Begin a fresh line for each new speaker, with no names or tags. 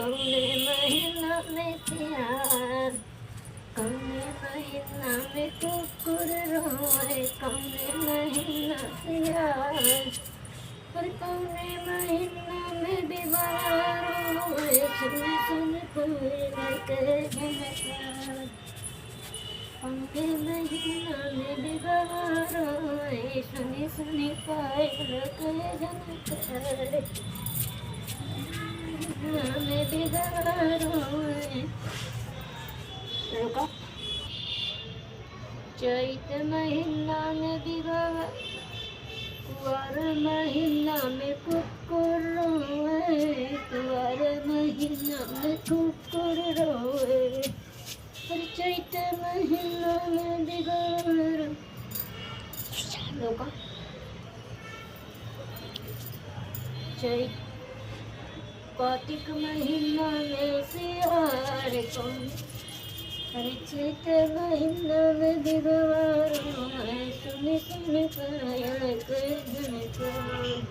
कौने महीना में प्यार, कौने महीना में कुकुर रोए, कौने महीना प्यार, पर कौने महीना में दीवार रोए, सुन सुन कोयल के झनकार। कौने महीना में दीवार रोए, सुनी सुनी कोयल के झनकार। में दीवार रोए। रुको। चैत महीना में दीवार, कुंवर महीना में कुकुर रोए, कुंवर महीना में कुकुर रोए, और चैत महीना में दीवार। रुको। चैत कार्तिक महीना में सियार कौन, अरे चैत महीना में दीवार सुन सुन पायल के झनकार।